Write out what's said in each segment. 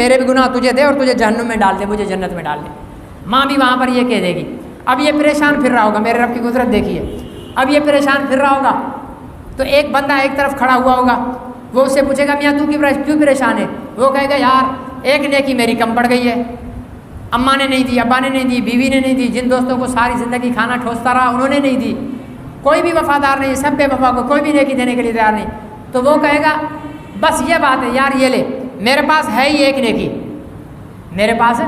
میرے بھی گناہ تجھے دے اور تجھے جہنم میں ڈال دے، مجھے جنت میں ڈال دے۔ ماں بھی وہاں پر یہ کہہ دے گی۔ اب یہ پریشان پھر رہا ہوگا، میرے رب کی قدرت دیکھیے، اب یہ پریشان پھر رہا ہوگا تو ایک بندہ ایک طرف کھڑا ہوا ہوگا، وہ اس سے پوچھے گا میاں تو کیوں پریشان ہے؟ وہ کہے گا یار ایک نیکی میری کم پڑ گئی ہے، اماں نے نہیں دی، ابا نے نہیں دی، بیوی نے نہیں دی، جن دوستوں کو ساری زندگی کھانا ٹھوستا رہا انہوں نے نہیں دی، کوئی بھی وفادار نہیں، سب بے وفا کو کوئی بھی نیکی دینے کے لیے تیار نہیں۔ تو وہ کہے گا بس یہ بات ہے یار، یہ لے میرے پاس ہے ہی ایک نیکی، میرے پاس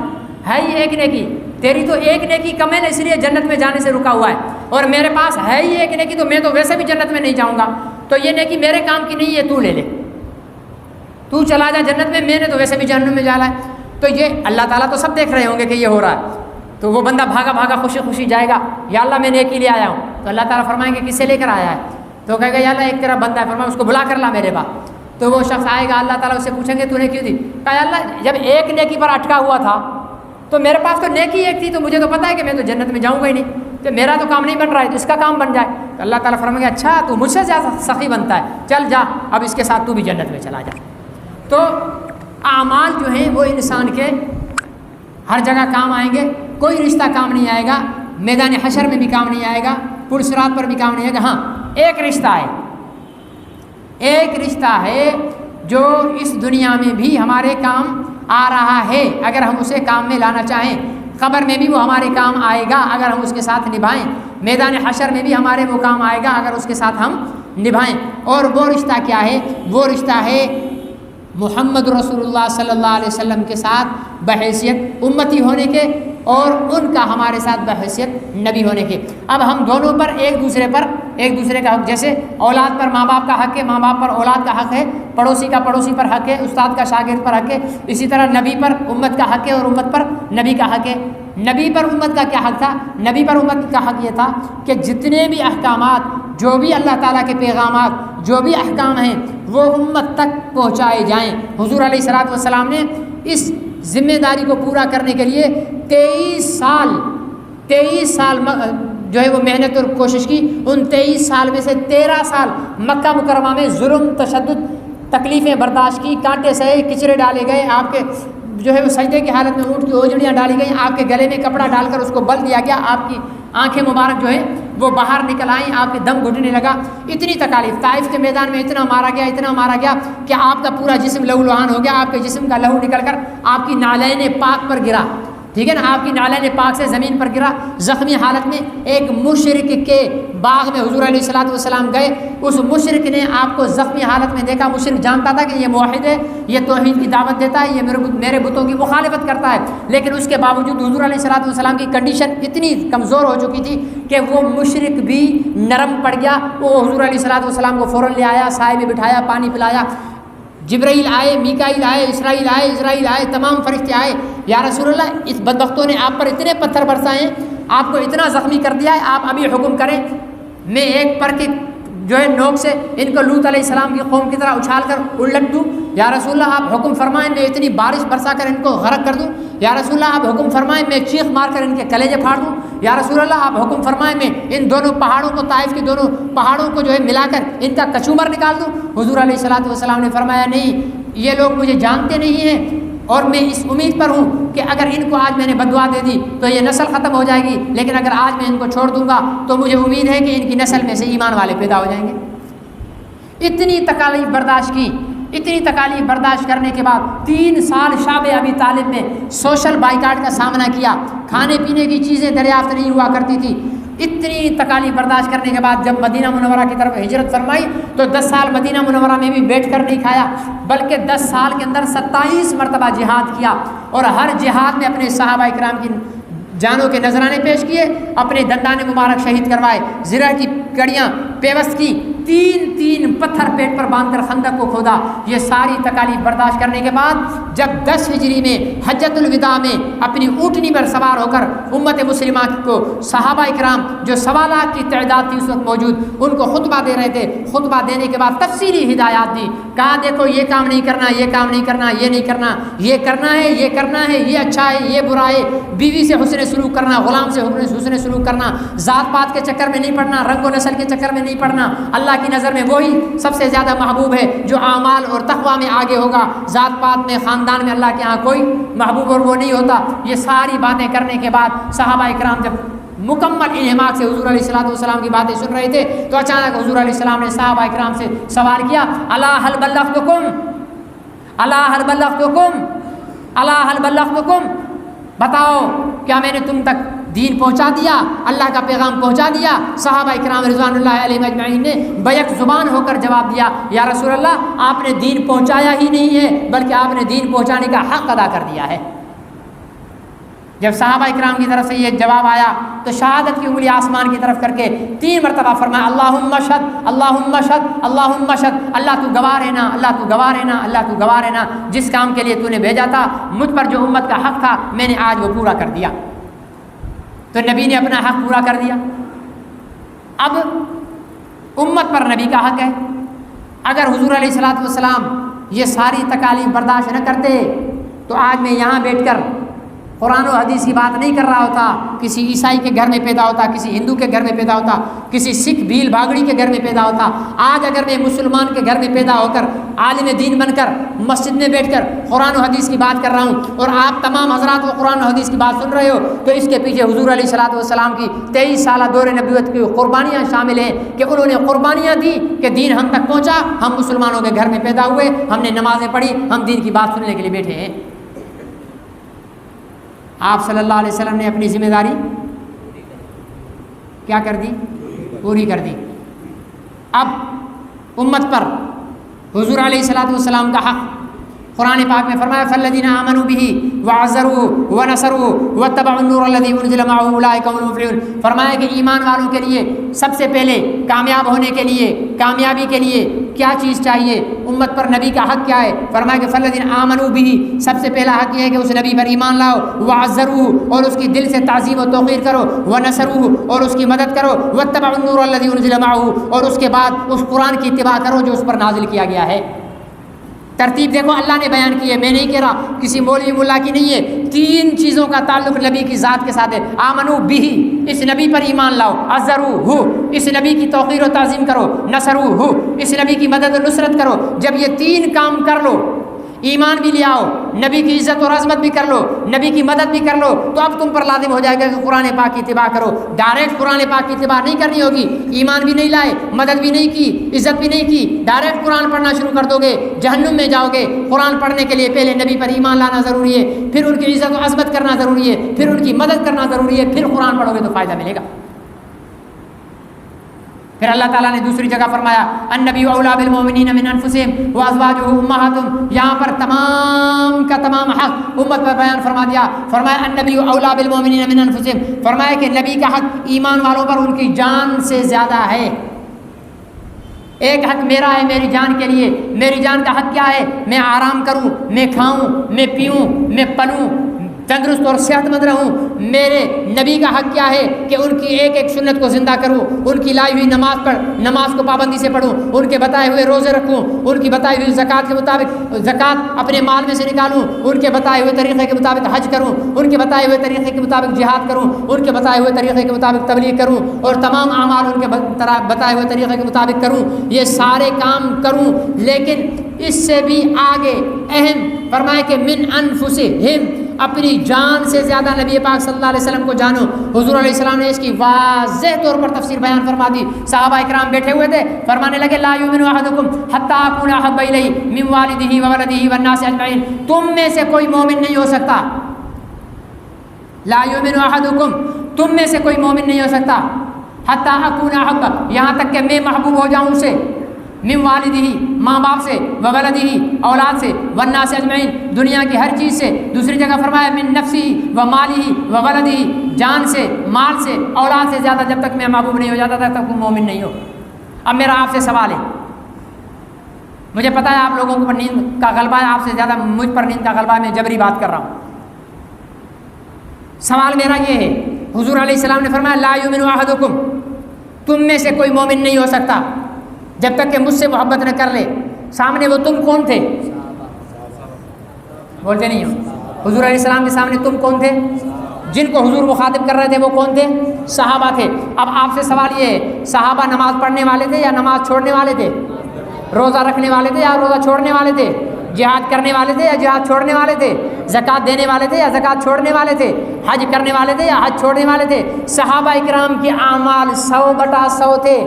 ہے ہی ایک نیکی، تیری تو ایک نیکی کم ہے نا، اس لیے جنت میں جانے سے رکا ہوا ہے، اور میرے پاس ہے ہی ایک نیکی تو میں تو ویسے بھی جنت میں نہیں جاؤں گا، تو یہ نیکی میرے کام کی نہیں ہے، تو لے لے، تو چلا جا جنت میں، میں نے تو ویسے بھی جہنم میں جانا ہے۔ تو یہ اللہ تعالیٰ تو سب دیکھ رہے ہوں گے کہ یہ ہو رہا ہے، تو وہ بندہ بھاگا بھاگا خوشی خوشی جائے گا، یا اللہ میں نیکی لے آیا ہوں، تو اللہ تعالیٰ فرمائیں گے کس سے لے کر آیا ہے؟ تو کہے گا یا اللہ ایک تیرا بندہ ہے، فرمایا اس کو بلا کر لا میرے پاس۔ تو وہ شخص آئے گا، اللہ تعالیٰ اس سے پوچھیں گے تو نے کیوں دی؟ کہا اللہ جب ایک نیکی پر اٹکا ہوا تھا تو میرے پاس تو نیکی ایک تھی، تو مجھے تو پتہ ہے کہ میں تو جنت میں جاؤں گا ہی نہیں، تو میرا تو کام نہیں بن رہا ہے، تو اس کا کام بن جائے۔ تو اللہ تعالیٰ فرمائیں گے اچھا تو مجھ سے زیادہ سخی بنتا ہے، چل جا اب اس کے ساتھ تو بھی جنت میں چلا جا۔ تو اعمال جو ہیں وہ انسان کے ہر جگہ کام آئیں گے، کوئی رشتہ کام نہیں آئے گا، میدان حشر میں بھی کام نہیں آئے گا، پرصراط پر بھی کام نہیں آئے گا۔ ہاں ایک رشتہ ہے، ایک رشتہ ہے جو اس دنیا میں بھی ہمارے کام آ رہا ہے اگر ہم اسے کام میں لانا چاہیں، قبر میں بھی وہ ہمارے کام آئے گا اگر ہم اس کے ساتھ نبھائیں، میدان حشر میں بھی ہمارے وہ کام آئے گا اگر اس کے ساتھ ہم نبھائیں۔ اور وہ رشتہ کیا ہے؟ وہ رشتہ ہے محمد رسول اللہ صلی اللہ علیہ وسلم کے ساتھ بحیثیت امتی ہونے کے، اور ان کا ہمارے ساتھ بحیثیت نبی ہونے کے۔ اب ہم دونوں پر ایک دوسرے کا حق، جیسے اولاد پر ماں باپ کا حق ہے، ماں باپ پر اولاد کا حق ہے، پڑوسی کا پڑوسی پر حق ہے، استاد کا شاگرد پر حق ہے، اسی طرح نبی پر امت کا حق ہے اور امت پر نبی کا حق ہے۔ نبی پر امت کا کیا حق تھا؟ نبی پر امت کا حق یہ تھا کہ جتنے بھی احکامات، جو بھی اللہ تعالیٰ کے پیغامات، جو بھی احکام ہیں وہ امت تک پہنچائے جائیں۔ حضور علیہ الصلوۃ والسلام نے اس ذمہ داری کو پورا کرنے کے لیے 23 سال جو ہے وہ محنت اور کوشش کی۔ ان 23 سال میں سے 13 سال مکہ مکرمہ میں ظلم، تشدد، تکلیفیں برداشت کی، کانٹے سہے، کچرے ڈالے گئے، آپ کے جو ہے وہ سجدے کی حالت میں اونٹ کی اوجڑیاں ڈالی گئیں، آپ کے گلے میں کپڑا ڈال کر اس کو بل دیا گیا، آپ کی آنکھیں مبارک جو ہے وہ باہر نکل آئیں، آپ کے دم گھٹنے لگا، اتنی تکالیف۔ طائف کے میدان میں اتنا مارا گیا کہ آپ کا پورا جسم لہو لہان ہو گیا، آپ کے جسم کا لہو نکل کر آپ کی نالین پاک پر گرا، ٹھیک ہے نا، آپ کی نالین پاک سے زمین پر گرا، زخمی حالت میں۔ ایک مشرک کے باغ میں حضور علیہ الصلوۃ والسلام گئے، اس مشرک نے آپ کو زخمی حالت میں دیکھا، مشرک جانتا تھا کہ یہ موحد ہے، یہ توحید کی دعوت دیتا ہے، یہ میرے بتوں کی مخالفت کرتا ہے، لیکن اس کے باوجود حضور علیہ الصلوۃ والسلام کی کنڈیشن اتنی کمزور ہو چکی تھی کہ وہ مشرک بھی نرم پڑ گیا۔ وہ حضور علیہ الصلوۃ والسلام کو فوراً لے آیا، سائے میں بٹھایا، پانی پلایا۔ جبرائیل آئے، میکائیل آئے، اسرائیل آئے، تمام فرشتے آئے، یا رسول اللہ اس بدبختوں نے آپ پر اتنے پتھر برسائے ہیں، آپ کو اتنا زخمی کر دیا ہے، آپ ابھی حکم کریں میں ایک پر کے جو ہے نوک سے ان کو لوط علیہ السلام کی قوم کی طرح اچھال کر الٹ دوں، یا رسول اللہ آپ حکم فرمائیں میں اتنی بارش برسا کر ان کو غرق کر دوں، یا رسول اللہ آپ حکم فرمائیں میں چیخ مار کر ان کے کلیجے پھاڑ دوں، یا رسول اللہ آپ حکم فرمائیں میں ان دونوں پہاڑوں کو، طائف کے دونوں پہاڑوں کو جو ہے ملا کر ان کا کچومر نکال دوں۔ حضور علیہ الصلوۃ والسلام نے فرمایا نہیں، یہ لوگ مجھے جانتے نہیں ہیں، اور میں اس امید پر ہوں کہ اگر ان کو آج میں نے بددعا دے دی تو یہ نسل ختم ہو جائے گی، لیکن اگر آج میں ان کو چھوڑ دوں گا تو مجھے امید ہے کہ ان کی نسل میں سے ایمان والے پیدا ہو جائیں گے۔ اتنی تکالیف برداشت کی، اتنی تکالیف برداشت کرنے کے بعد 3 سال شعب ابی طالب میں سوشل بائیکاٹ کا سامنا کیا، کھانے پینے کی چیزیں دریافت نہیں ہوا کرتی تھی۔ اتنی تکالیف برداشت کرنے کے بعد جب مدینہ منورہ کی طرف ہجرت فرمائی تو 10 سال مدینہ منورہ میں بھی بیٹھ کر نہیں کھایا، بلکہ 10 سال کے اندر 27 مرتبہ جہاد کیا، اور ہر جہاد میں اپنے صحابہ کرام کی جانوں کے نذرانے پیش کیے، اپنے دندان مبارک شہید کروائے، زرہ کی کڑیاں پیوست کی، 3 پتھر پیٹ پر باندھ کر خندق کو کھودا۔ یہ ساری تکالیف برداشت کرنے کے بعد جب 10 ہجری میں حجۃ الوداع میں اپنی اونٹنی پر سوار ہو کر امت مسلمہ کو صحابہ کرام جو 1.25 لاکھ کی تعداد تھی اس وقت موجود، ان کو خطبہ دے رہے تھے، خطبہ دینے کے بعد تفصیلی ہدایات دی، کہا دیکھو یہ کام نہیں کرنا، یہ کام نہیں کرنا، یہ نہیں کرنا، یہ کرنا ہے، یہ کرنا ہے، یہ اچھا ہے، یہ برا ہے، بیوی سے حسن سلوک کرنا، غلام سے حسن سلوک کرنا، ذات پات کے چکر میں نہیں پڑنا، رنگ و نسل کے چکر میں نہیں پڑنا، اللہ اللہ کی نظر میں وہی سب سے زیادہ محبوب ہے جو اعمال اور تقویٰ میں آگے ہوگا، ذات پات میں، خاندان میں اللہ کے ہاں کوئی محبوب اور وہ نہیں ہوتا۔ یہ ساری باتیں کرنے کے بعد صحابہ کرام جب مکمل انہماک سے حضور علیہ السلام کی باتیں سن رہے تھے تو اچانک حضور علیہ السلام نے صحابہ کرام سے سوال کیا، الا هل بلغتکم، الا هل بلغتکم، الا هل بلغتکم، بتاؤ کیا میں نے تم تک دین پہنچا دیا، اللہ کا پیغام پہنچا دیا؟ صحابہ کرام رضوان اللہ علیہم اجمعین نے بیک زبان ہو کر جواب دیا، یا رسول اللہ آپ نے دین پہنچایا ہی نہیں ہے بلکہ آپ نے دین پہنچانے کا حق ادا کر دیا ہے۔ جب صحابہ کرام کی طرف سے یہ جواب آیا تو شہادت کی انگلی آسمان کی طرف کر کے 3 مرتبہ فرمایا، اللہم اشہد، اللہم اشہد، اللہم اشہد، اللہ تو گواہ رہنا، اللہ تو گواہ رہنا، اللہ تو گواہ رہنا، جس کام کے لیے تو نے بھیجا تھا مجھ پر جو امت کا حق تھا میں نے آج وہ پورا کر دیا۔ تو نبی نے اپنا حق پورا کر دیا۔ اب امت پر نبی کا حق ہے۔ اگر حضور علیہ السلام یہ ساری تکالیف برداشت نہ کرتے تو آج میں یہاں بیٹھ کر قرآن و حدیث کی بات نہیں کر رہا ہوتا، کسی عیسائی کے گھر میں پیدا ہوتا، کسی ہندو کے گھر میں پیدا ہوتا، کسی سکھ بھیل بھاگڑی کے گھر میں پیدا ہوتا۔ آج اگر میں مسلمان کے گھر میں پیدا ہو کر عالم دین بن کر مسجد میں بیٹھ کر قرآن و حدیث کی بات کر رہا ہوں اور آپ تمام حضرات کو قرآن و حدیث کی بات سن رہے ہو تو اس کے پیچھے حضور علیہ السلام کی 23 سالہ دور نبوت کی قربانیاں شامل ہیں کہ انہوں نے قربانیاں دی کہ دین ہم تک پہنچا، ہم مسلمانوں کے گھر میں پیدا ہوئے، ہم نے نمازیں پڑھی، ہم دین کی بات سننے کے لیے بیٹھے ہیں۔ آپ صلی اللہ علیہ وسلم نے اپنی ذمہ داری کیا کر دی؟ پوری کر دی۔ اب امت پر حضور علیہ السلام کا حق قرآن پاک میں فرمایا، فالذین آمنوا بہ وعزروہ ونصروہ واتبعوا النور الذی انزل معہ اولئک هم المفلحون۔ فرمایا کہ ایمان والوں کے لیے سب سے پہلے کامیاب ہونے کے لیے، کامیابی کے لیے کیا چیز چاہیے؟ امت پر نبی کا حق کیا ہے؟ فرمایا کہ فالذین آمنوا بہ، سب سے پہلا حق یہ ہے کہ اس نبی پر ایمان لاؤ، وعزروہ اور اس کی دل سے تعظیم و توقیر کرو، ونصروہ اور اس کی مدد کرو، واتبعوا النور الذی انزل معہ اور اس کے بعد اس قرآن کی اتباع کرو جو اس پر نازل کیا گیا ہے۔ ترتیب دیکھو اللہ نے بیان کی ہے، میں نہیں کہہ رہا، کسی مولوی ملا کی نہیں ہے۔ 3 چیزوں کا تعلق نبی کی ذات کے ساتھ ہے۔ آمنو بہ، اس نبی پر ایمان لاؤ، عزروہ، اس نبی کی توقیر و تعظیم کرو، نصروہ، اس نبی کی مدد و نصرت کرو۔ جب یہ 3 کام کر لو، ایمان بھی لے آؤ، نبی کی عزت اور عظمت بھی کر لو، نبی کی مدد بھی کر لو، تو اب تم پر لازم ہو جائے گا کہ قرآن پاک کی اتباع کرو۔ ڈائریکٹ قرآن پاک کی اتباع نہیں کرنی ہوگی، ایمان بھی نہیں لائے، مدد بھی نہیں کی، عزت بھی نہیں کی، ڈائریکٹ قرآن پڑھنا شروع کر دو گے، جہنم میں جاؤ گے۔ قرآن پڑھنے کے لیے پہلے نبی پر ایمان لانا ضروری ہے، پھر ان کی عزت و عظمت کرنا ضروری ہے، پھر ان کی مدد کرنا ضروری ہے، پھر قرآن پڑھو گے تو فائدہ ملے گا۔ پھر اللہ تعالیٰ نے دوسری جگہ فرمایا، النبی اولیٰ بالمؤمنین من انفسہم وازواجہ امہاتہم، یہاں پر تمام کا تمام حق امت پر بیان فرما دیا۔ فرمایا النبی اولیٰ بالمؤمنین من انفسہم، فرمایا کہ نبی کا حق ایمان والوں پر ان کی جان سے زیادہ ہے۔ ایک حق میرا ہے میری جان کے لیے، میری جان کا حق کیا ہے؟ میں آرام کروں، میں کھاؤں، میں پیوں، میں پلوں، تندرست اور صحت مند رہوں۔ میرے نبی کا حق کیا ہے کہ ان کی ایک ایک سنت کو زندہ کروں، ان کی لائی ہوئی نماز کو پابندی سے پڑھوں، ان کے بتائے ہوئے روزے رکھوں، ان کی بتائی ہوئی زکوٰۃ کے مطابق زکوٰۃ اپنے مال میں سے نکالوں، ان کے بتائے ہوئے طریقے کے مطابق حج کروں، ان کے بتائے ہوئے طریقے کے مطابق جہاد کروں، ان کے بتائے ہوئے طریقے کے مطابق تبلیغ کروں، اور تمام اعمال ان کے بتائے ہوئے طریقے کے مطابق کروں۔ یہ سارے کام کروں، لیکن اس سے بھی آگے اہم فرمایا کہ من انفسہم، اپنی جان سے زیادہ نبی پاک صلی اللہ علیہ وسلم کو جانو۔ حضور علیہ السلام نے اس کی واضح طور پر تفسیر بیان فرما دی۔ صحابہ اکرام بیٹھے ہوئے تھے، فرمانے لگے لا یؤمن احدکم حتی اکون احب الیہ من والدہ وولدہ والناس اجمعین، تم میں سے کوئی مومن نہیں ہو سکتا، لا یؤمن احدکم، تم میں سے کوئی مومن نہیں ہو سکتا، حتی اکون احب، یہاں تک کہ میں محبوب ہو جاؤں اسے، من والدہ، ماں باپ سے، وولدہ، اولاد سے، والناس اجمعین، دنیا کی ہر چیز سے۔ دوسری جگہ فرمایا من نفسی و مالہ و ولدہ، جان سے، مال سے، اولاد سے زیادہ جب تک میں محبوب نہیں ہو جاتا تب تک مومن نہیں ہو۔ اب میرا آپ سے سوال ہے، مجھے پتا ہے آپ لوگوں پر نیند کا غلبہ ہے، آپ سے زیادہ مجھ پر نیند کا غلبہ ہے، میں جبری بات کر رہا ہوں۔ سوال میرا یہ ہے، حضور علیہ السلام نے فرمایا لا یؤمن احدکم، تم میں سے کوئی مومن نہیں ہو سکتا جب تک کہ مجھ سے محبت نہ کر لے۔ سامنے وہ تم کون تھے؟ بولتے نہیں ہو؟ حضور علیہ السلام کے سامنے تم کون تھے؟ جن کو حضور مخاطب کر رہے تھے وہ کون تھے؟ صحابہ تھے۔ اب آپ سے سوال یہ ہے، صحابہ نماز پڑھنے والے تھے یا نماز چھوڑنے والے تھے؟ روزہ رکھنے والے تھے یا روزہ چھوڑنے والے تھے؟ جہاد کرنے والے تھے یا جہاد چھوڑنے والے تھے؟ زکوٰۃ دینے والے تھے یا زکوٰۃ چھوڑنے والے تھے؟ حج کرنے والے تھے یا حج چھوڑنے والے تھے؟ صحابہ اکرام کے اعمال 100/100 تھے،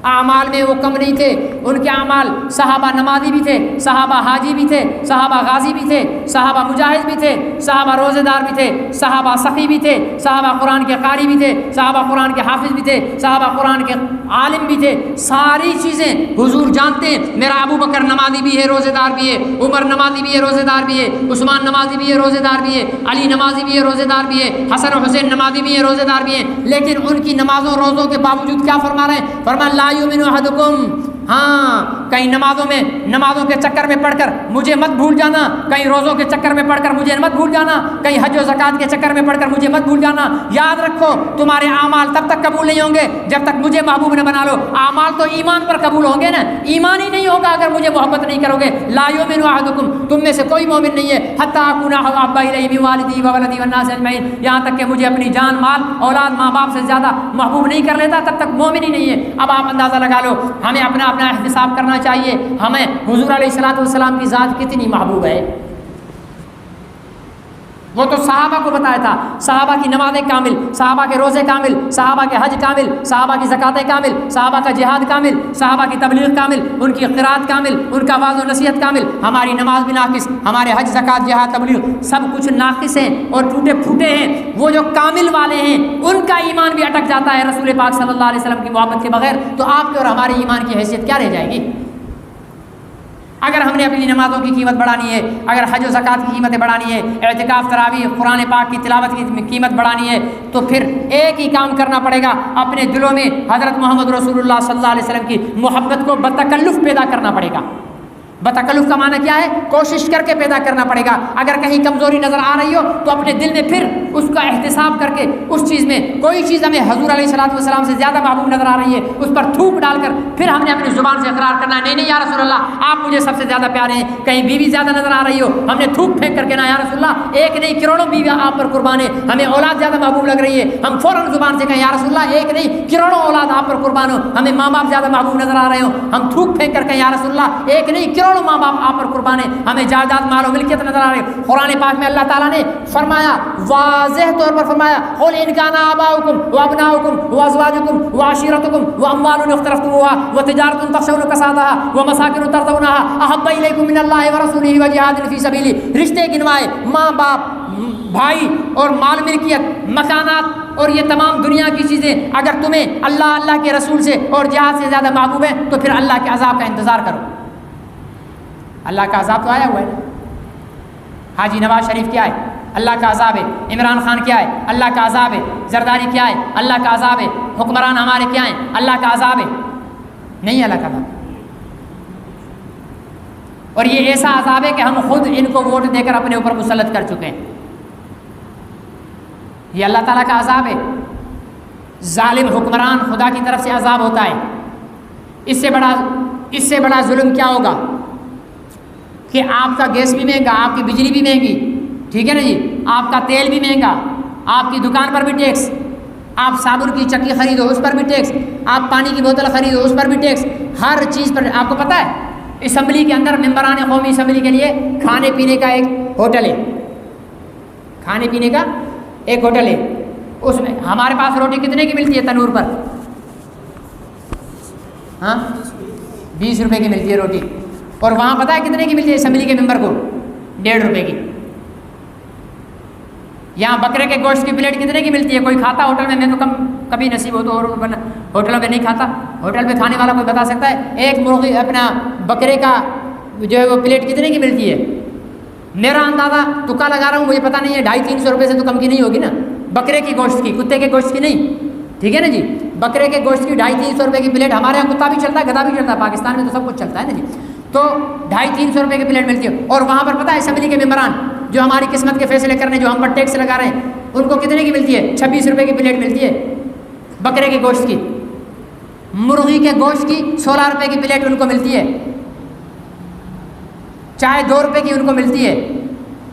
اعمال میں وہ کم نہیں تھے۔ ان کے اعمال، صحابہ نمازی بھی تھے، صحابہ حاجی بھی تھے، صحابہ غازی بھی تھے، صحابہ مجاہد بھی تھے، صحابہ روزے دار بھی تھے، صحابہ سخی بھی تھے، صحابہ قرآن کے قاری بھی تھے، صحابہ قرآن کے حافظ بھی تھے، صحابہ قرآن کے عالم بھی تھے۔ ساری چیزیں حضور جانتے ہیں۔ میرا ابو بکر نمازی بھی ہے، روزے دار بھی ہے، عمر نمازی بھی ہے، روزے دار بھی ہے، عثمان نمازی بھی ہے، روزے دار بھی ہے، علی نمازی بھی ہے، روزے دار بھی ہے، حسن و حسین نمازی بھی ہے، روزے دار بھی ہیں۔ لیکن ان کی نمازوں روزوں کے باوجود کیا فرما رہے ہیں؟ فرمایا لا یؤمن احدکم، ہاں کہیں نمازوں کے چکر میں پڑھ کر مجھے مت بھول جانا، کہیں روزوں کے چکر میں پڑھ کر مجھے مت بھول جانا، کہیں حج و زکوٰۃ کے چکر میں پڑھ کر مجھے مت بھول جانا۔ یاد رکھو تمہارے اعمال تب تک قبول نہیں ہوں گے جب تک مجھے محبوب نہ بنا لو۔ اعمال تو ایمان پر قبول ہوں گے نا، ایمان ہی نہیں ہوگا اگر مجھے محبت نہیں کرو گے۔ لا یؤمن احدکم، تم میں سے کوئی مومن نہیں ہے حتی اکون احب الیہ من والدی وولدی والناس اجمعین، یہاں تک کہ مجھے اپنی جان، مال، اولاد، ماں باپ سے زیادہ محبوب نہیں کر لیتا، تب تک مومن ہی نہیں ہے۔ اب آپ اندازہ لگا لو، ہمیں اپنا احتساب کرنا چاہیے، ہمیں حضور علیہ الصلوۃ والسلام کی ذات کتنی محبوب ہے۔ وہ تو صحابہ کو بتایا تھا، صحابہ کی نمازیں کامل، صحابہ کے روزے کامل، صحابہ کے حج کامل، صحابہ کی زکاتیں کامل، صحابہ کا جہاد کامل، صحابہ کی تبلیغ کامل، ان کی قرات کامل، ان کا وعظ و نصیحت کامل۔ ہماری نماز بھی ناقص، ہمارے حج، زکات، جہاد، تبلیغ سب کچھ ناقص ہیں اور ٹوٹے پھوٹے ہیں۔ وہ جو کامل والے ہیں ان کا ایمان بھی اٹک جاتا ہے رسول پاک صلی اللہ علیہ وسلم کی محبت کے بغیر، تو آپ کے اور ہمارے ایمان کی حیثیت کیا رہ جائے گی؟ اگر ہم نے اپنی نمازوں کی قیمت بڑھانی ہے، اگر حج و زکوٰۃ کی قیمتیں بڑھانی ہے، اعتکاف، تراویح، قرآن پاک کی تلاوت کی قیمت بڑھانی ہے، تو پھر ایک ہی کام کرنا پڑے گا، اپنے دلوں میں حضرت محمد رسول اللہ صلی اللہ علیہ وسلم کی محبت کو بتکلف پیدا کرنا پڑے گا۔ بتکلف کا معنی کیا ہے؟ کوشش کر کے پیدا کرنا پڑے گا۔ اگر کہیں کمزوری نظر آ رہی ہو تو اپنے دل میں پھر اس کا احتساب کر کے اس چیز میں کوئی چیز ہمیں حضور علیہ الصلوۃ والسلام سے زیادہ محبوب نظر آ رہی ہے، اس پر تھوک ڈال کر پھر ہم نے اپنی زبان سے اقرار کرنا ہے، نہیں یا رسول اللہ آپ مجھے سب سے زیادہ پیارے ہیں۔ کہیں بیوی زیادہ نظر آ رہی ہو، ہم نے تھوک پھینک کر کے نا یا رسول اللہ ایک نہیں کروڑوں بیویاں آپ پر قربان ہیں، ہمیں اولاد زیادہ محبوب لگ رہی ہے، ہم فوراً زبان سے کہیں یا رسول اللہ ایک نہیں کروڑوں اولاد آپ پر قربان ہو، ہمیں ماں باپ زیادہ محبوب نظر آ رہے ہو، ہم تھوک پھینک کر کہیں یا رسول اللہ ایک نہیں کروڑوں ماں باپ آپ پر قربان ہے، ہمیں جائیداد، مال و ملکیت نظر آ رہی ہے۔ قرآن پاک میں اللہ تعالیٰ نے فرمایا، واضح طور پر فرمایا، قل ان کان آباؤکم وابناؤکم وازواجکم وعشیرتکم واموال اقترفتموها وتجارۃ تخشون کسادها ومساکن ترضونها احب الیکم من اللہ ورسولہ وجہاد فی سبیلہ۔ رشتے گنوائے، ماں باپ، بھائی اور مال ملکیت، مکانات اور یہ تمام دنیا کی چیزیں اگر تمہیں اللہ کے رسول سے اور جہاد سے زیادہ محبوب ہیں تو پھر اللہ کے عذاب کا انتظار کرو۔ اللہ کا عذاب تو آیا ہوا ہے، حاجی نواز شریف کیا ہے؟ اللہ کا عذاب ہے۔ عمران خان کیا ہے؟ اللہ کا عذاب ہے۔ زرداری کیا ہے؟ اللہ کا عذاب ہے۔ حکمران ہمارے کیا ہیں؟ اللہ کا عذاب ہے؟ نہیں اللہ کا عذاب، اور یہ ایسا عذاب ہے کہ ہم خود ان کو ووٹ دے کر اپنے اوپر مسلط کر چکے ہیں۔ یہ اللہ تعالیٰ کا عذاب ہے۔ ظالم حکمران خدا کی طرف سے عذاب ہوتا ہے۔ اس سے بڑا ظلم کیا ہوگا کہ آپ کا گیس بھی مہنگا، آپ کی بجلی بھی مہنگی، ٹھیک ہے نا جی، آپ کا تیل بھی مہنگا، آپ کی دکان پر بھی ٹیکس، آپ صابن کی چکی خریدو اس پر بھی ٹیکس، آپ پانی کی بوتل خریدو اس پر بھی ٹیکس، ہر چیز پر۔ آپ کو پتہ ہے اسمبلی کے اندر ممبران قومی اسمبلی کے لیے کھانے پینے کا ایک ہوٹل ہے، کھانے پینے کا ایک ہوٹل ہے، اس میں ہمارے پاس روٹی کتنے کی ملتی ہے تنور پر؟ ہاں 20 روپے کی ملتی ہے روٹی، اور وہاں پتہ ہے کتنے کی ملتی ہے اسمبلی کے ممبر کو؟ 1.5 روپے کی۔ یہاں بکرے کے گوشت کی پلیٹ کتنے کی ملتی ہے؟ کوئی کھاتا ہوٹل میں؟ میں تو کبھی نصیب ہو تو اور ہوٹلوں میں نہیں کھاتا، ہوٹل میں کھانے والا کوئی بتا سکتا ہے ایک مرغی اپنا بکرے کا جو ہے وہ پلیٹ کتنے کی ملتی ہے؟ میرا اندازہ تکا لگا رہا ہوں، مجھے پتہ نہیں ہے، 250-300 روپے سے تو کم کی نہیں ہوگی نا، بکرے کی گوشت کی، کتے کے گوشت کی نہیں، ٹھیک ہے نا جی، بکرے کے گوشت کی 250-300 روپے کی پلیٹ۔ ہمارے یہاں کتا بھی چلتا ہے، گدھا بھی چلتا ہے، پاکستان میں تو سب کچھ چلتا ہے نا جی، تو 250-300 روپے کی پلیٹ ملتی ہے۔ اور وہاں پر پتہ ہے اسمبلی کے ممبران جو ہماری قسمت کے فیصلے کرنے، جو ہم پر ٹیکس لگا رہے ہیں، ان کو کتنے کی ملتی ہے؟ 26 روپے کی پلیٹ ملتی ہے بکرے کے گوشت کی۔ مرغی کے گوشت کی 16 روپے کی پلیٹ ان کو ملتی ہے، چائے 2 روپے کی ان کو ملتی ہے،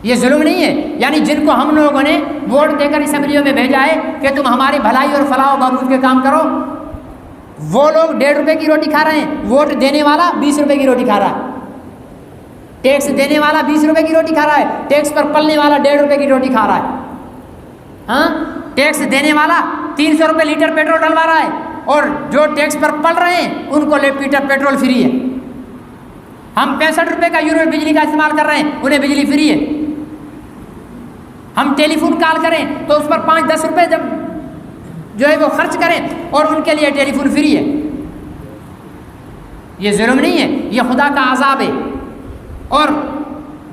یہ ظلم نہیں ہے؟ یعنی جن کو ہم لوگوں نے ووٹ دے کر اسمبلیوں میں بھیجا ہے کہ تم ہماری بھلائی اور فلاح و بہبود کے کام کرو، وہ لوگ 1.5 روپے کی روٹی کھا رہے ہیں، ووٹ دینے والا 20 روپے کی روٹی کھا رہا ہے، ٹیکس دینے والا 20 روپے کی روٹی کھا رہا ہے، ٹیکس پر پلنے والا 1.5 روپے کی روٹی کھا رہا ہے، ہاں ٹیکس دینے والا 300 روپے لیٹر پیٹرول ڈلوا رہا ہے، اور جو ٹیکس پر پل رہے ہیں ان کو لیٹر پیٹرول فری ہے۔ ہم 65 روپے کا یونٹ بجلی کا استعمال کر رہے ہیں، انہیں بجلی فری ہے۔ ہم ٹیلی فون کال کریں تو اس پر 5-10 روپے جب جو ہے وہ خرچ کریں اور ان کے لیے ٹیلی فون فری ہے۔ یہ ظلم نہیں ہے، یہ خدا کا عذاب ہے۔ اور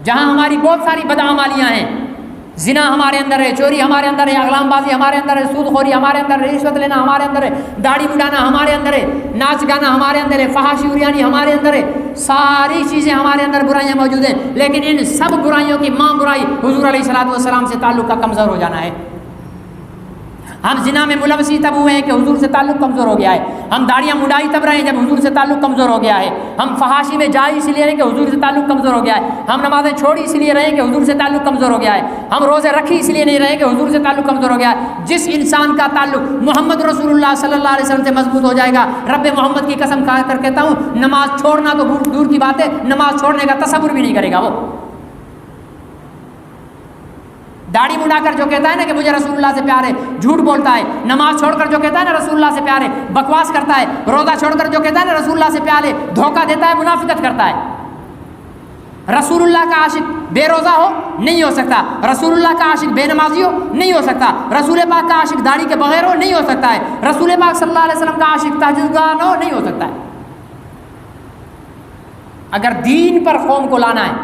جہاں ہماری بہت ساری بدعمالیاں ہیں، زنا ہمارے اندر ہے، چوری ہمارے اندر ہے، اغلام بازی ہمارے اندر ہے، سود خوری ہمارے اندر ہے، رشوت لینا ہمارے اندر ہے، داڑھی مڈانا ہمارے اندر ہے، ناچ گانا ہمارے اندر ہے، فحاشی عریانی ہمارے اندر ہے، ساری چیزیں ہمارے اندر برائیاں موجود ہیں، لیکن ان سب برائیوں کی ماں برائی حضور علیہ الصلوۃ والسلام سے تعلق کا کمزور ہو جانا ہے۔ ہم زنا میں ملوثی تب ہوئے ہیں کہ حضور سے تعلق کمزور ہو گیا ہے، ہم داڑیاں مڈائی تب رہے ہیں جب حضور سے تعلق کمزور ہو گیا ہے، ہم فحاشی میں جائے اس لیے رہے کہ حضور سے تعلق کمزور ہو گیا ہے، ہم نمازیں چھوڑی اس لیے رہے کہ حضور سے تعلق کمزور ہو گیا ہے، ہم روزے رکھی اس لیے نہیں رہے کہ حضور سے تعلق کمزور ہو گیا ہے۔ جس انسان کا تعلق محمد رسول اللہ صلی اللہ علیہ وسلم سے مضبوط ہو جائے گا، رب محمد کی قسم کھا کر کہتا ہوں، نماز چھوڑنا تو دور کی بات ہے، نماز چھوڑنے کا تصور بھی نہیں کرے گا وہ۔ داڑھی مڈا کر جو کہتا ہے نا کہ مجھے رسول اللہ سے پیار ہے، جھوٹ بولتا ہے۔ نماز چھوڑ کر جو کہتا ہے نا رسول اللہ سے پیار ہے، بکواس کرتا ہے۔ روزہ چھوڑ کر جو کہتا ہے نا رسول اللہ سے پیار ہے، دھوکہ دیتا ہے، منافقت کرتا ہے۔ رسول اللہ کا عاشق بے روزہ ہو نہیں ہو سکتا، رسول اللہ کا عاشق بے نمازی ہو نہیں ہو سکتا، رسول پاک کا عاشق داڑھی کے بغیر ہو نہیں ہو سکتا ہے، رسول پاک صلی اللہ علیہ وسلم کا عاشق تہجد گار ہو نہیں ہو سکتا ہے۔ اگر دین پر قوم کو لانا ہے،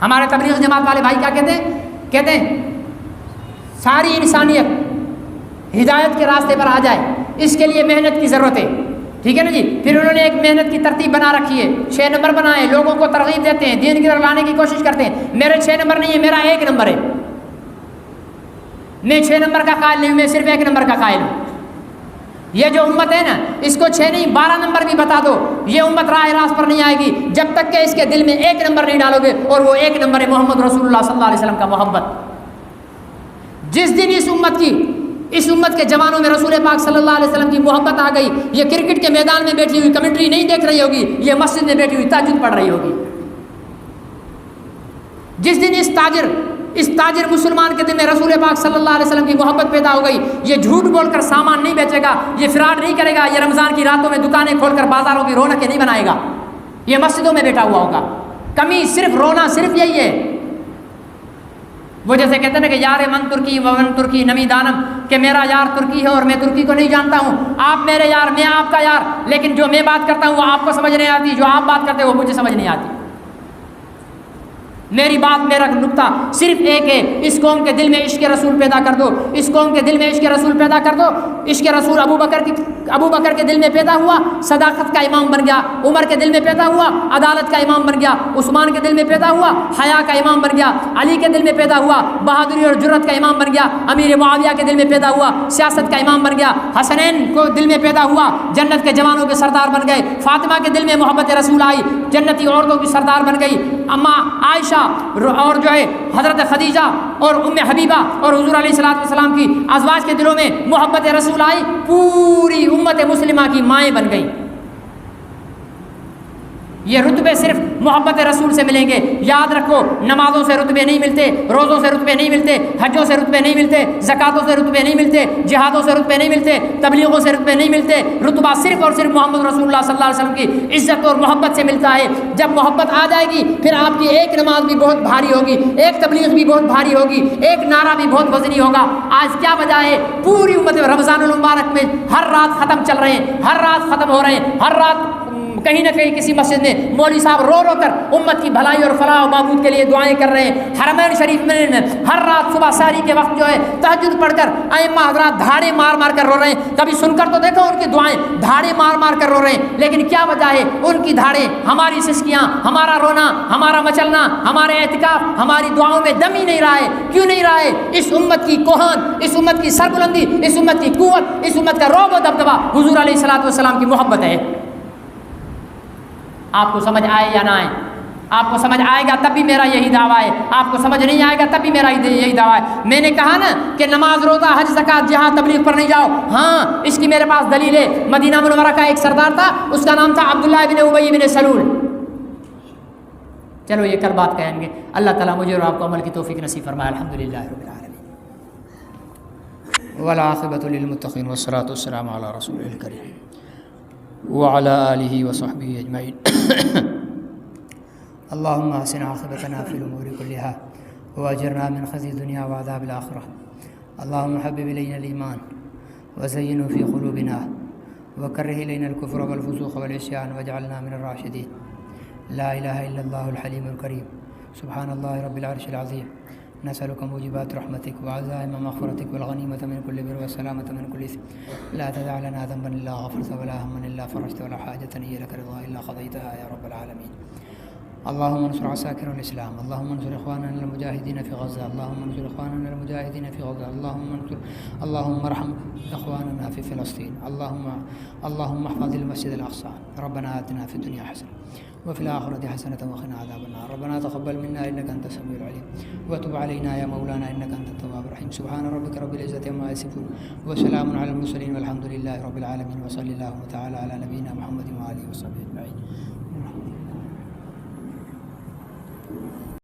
ہمارے تبلیغ جماعت والے بھائی کیا کہتے ہیں ساری انسانیت ہدایت کے راستے پر آ جائے، اس کے لیے محنت کی ضرورت ہے، ٹھیک ہے نا جی۔ پھر انہوں نے ایک محنت کی ترتیب بنا رکھی ہے، 6 نمبر بنائے، لوگوں کو ترغیب دیتے ہیں، دین کی طرف لانے کی کوشش کرتے ہیں۔ میرے 6 نمبر نہیں ہے، میرا 1 نمبر ہے، میں 6 نمبر کا قائل نہیں ہوں، میں صرف 1 نمبر کا قائل ہوں۔ یہ جو امت ہے نا، اس کو 6 نہیں 12 نمبر بھی بتا دو، یہ امت راہ راست پر نہیں آئے گی جب تک کہ اس کے دل میں 1 نمبر نہیں ڈالو گے، اور وہ 1 نمبر ہے محمد رسول اللہ صلی اللہ علیہ وسلم کا محبت۔ جس دن اس امت کے جوانوں میں رسول پاک صلی اللہ علیہ وسلم کی محبت آ گئی، یہ کرکٹ کے میدان میں بیٹھی ہوئی کمنٹری نہیں دیکھ رہی ہوگی، یہ مسجد میں بیٹھی ہوئی تہجد پڑھ رہی ہوگی۔ جس دن اس تاجر مسلمان کے دل میں رسول پاک صلی اللہ علیہ وسلم کی محبت پیدا ہو گئی، یہ جھوٹ بول کر سامان نہیں بیچے گا، یہ فراڈ نہیں کرے گا، یہ رمضان کی راتوں میں دکانیں کھول کر بازاروں کی رونقیں نہیں بنائے گا، یہ مسجدوں میں بیٹھا ہوا ہوگا۔ کمی صرف رونا صرف یہی ہے۔ وہ جیسے کہتے ہیں نا کہ یار من ترکی ومن ترکی نمی دانم، کہ میرا یار ترکی ہے اور میں ترکی کو نہیں جانتا ہوں، آپ میرے یار میں آپ کا یار، لیکن جو میں بات کرتا ہوں وہ آپ کو سمجھ نہیں آتی، جو آپ بات کرتے ہیں وہ مجھے سمجھ نہیں آتی۔ میری بات میرا نقطہ صرف ایک ہے، اس قوم کے دل میں عشق رسول پیدا کر دو، اس قوم کے دل میں عشق رسول پیدا کر دو۔ عشق رسول ابو بکر کے دل میں پیدا ہوا، صداقت کا امام بن گیا، عمر کے دل میں پیدا ہوا، عدالت کا امام بن گیا، عثمان کے دل میں پیدا ہوا، حیا کا امام بن گیا، علی کے دل میں پیدا ہوا، بہادری اور جرأت کا امام بن گیا، امیر معاویہ کے دل میں پیدا ہوا، سیاست کا امام بن گیا، حسنین کو دل میں پیدا ہوا، جنت کے جوانوں کے سردار بن گئے، فاطمہ کے دل میں محبت رسول آئی، جنتی عورتوں کی سردار بن گئی، اماں عائشہ اور جو ہے حضرت خدیجہ اور ام حبیبہ اور حضور علیہ الصلوۃ والسلام کی ازواج کے دلوں میں محبت رسول آئی، پوری امت مسلمہ کی مائیں بن گئی۔ یہ رتبے صرف محبت رسول سے ملیں گے۔ یاد رکھو، نمازوں سے رتبے نہیں ملتے، روزوں سے رتبے نہیں ملتے، حجوں سے رتبے نہیں ملتے، زکاتوں سے رتبے نہیں ملتے، جہادوں سے رتبے نہیں ملتے، تبلیغوں سے رتبے نہیں ملتے۔ رتبہ صرف اور صرف محمد رسول اللہ صلی اللہ علیہ وسلم کی عزت اور محبت سے ملتا ہے۔ جب محبت آ جائے گی پھر آپ کی ایک نماز بھی بہت بھاری ہوگی، ایک تبلیغ بھی بہت بھاری ہوگی، ایک نعرہ بھی بہت وزنی ہوگا۔ آج کیا وجہ ہے؟ پوری امت رمضان المبارک میں ہر رات ختم چل رہے ہیں، ہر رات ختم ہو رہے ہیں، ہر رات کہیں نہ کہیں کسی مسجد میں مولوی صاحب رو رو کر امت کی بھلائی اور فلاح و بہبود کے لیے دعائیں کر رہے ہیں۔ حرمین شریف میں ہر رات صبح سحری کے وقت جو ہے تہجد پڑھ کر ائمہ حضرات دھاڑے مار مار کر رو رہے ہیں۔ کبھی سن کر تو دیکھو ان کی دعائیں، دھاڑے مار مار کر رو رہے ہیں، لیکن کیا وجہ ہے ان کی دھاڑیں؟ ہماری سسکیاں، ہمارا رونا، ہمارا مچلنا، ہمارے اعتکاف، ہماری دعاؤں میں دم ہی نہیں رہا ہے۔ کیوں نہیں رہا ہے؟ اس امت کی کوہان، اس امت کی سربلندی، اس امت کی قوت، اس امت کا رعب و دبدبہ حضور علیہ الصلوۃ والسلام کی محبت ہے۔ آپ کو سمجھ آئے یا نہ آئے، آپ کو سمجھ آئے گا تب بھی میرا یہی دعویٰ ہے، آپ کو سمجھ نہیں آئے گا تب بھی میرا یہی دعویٰ ہے۔ میں نے کہا نا کہ نماز روزہ حج زکوٰۃ جہاں تبلیغ پر نہیں جاؤ، ہاں اس کی میرے پاس دلیل ہے۔ مدینہ منورہ کا ایک سردار تھا، اس کا نام تھا عبداللہ بن ابی بن سلول۔ چلو یہ کل بات کہیں گے۔ اللہ تعالیٰ مجھے اور آپ کو عمل کی توفیق نصیب فرمائے۔ الحمدللہ رب العالمین والعاقبۃ للمتقین والصلاۃ والسلام علی رسول الکریم وعلی آلہ وصحبہ اجمعین۔ اللهم احسن عاقبتنا في الامور كلها واجرنا من خزي الدنيا وعذاب الاخره. اللهم حبب الينا الايمان وزينه في قلوبنا وكره الينا الكفر والفسوق والعصيان واجعلنا من الراشدين. لا اله الا الله الحليم الكريم. سبحان الله رب العرش العظيم. نسألك موجبات رحمتك وعزائم مغفرتك والغنيمة من كل بر والسلامة من كل إثم. لا تدع لنا ذنبا إلا غفرته ولا هما إلا فرجته ولا حاجة هي لك رضا إلا قضيتها يا رب العالمين. اللهم انصر عساكر الإسلام. اللهم انصر إخواننا المجاهدين في غزة. اللهم انصر إخواننا المجاهدين في غزة. اللهم ارحم إخواننا في فلسطين. اللهم احفظ المسجد الأقصى. ربنا آتنا في الدنيا حسنة وفي الآخرة حسنة وقنا عذاب النار. ربنا تقبل منا إنك أنت السميع العليم وتب علينا يا مولانا إنك أنت التواب الرحيم. سبحان ربك رب العزة عما يصفون وسلام على المرسلين والحمد لله رب العالمين. وصلى الله تعالى على نبينا محمد وآله وصحبه أجمعين.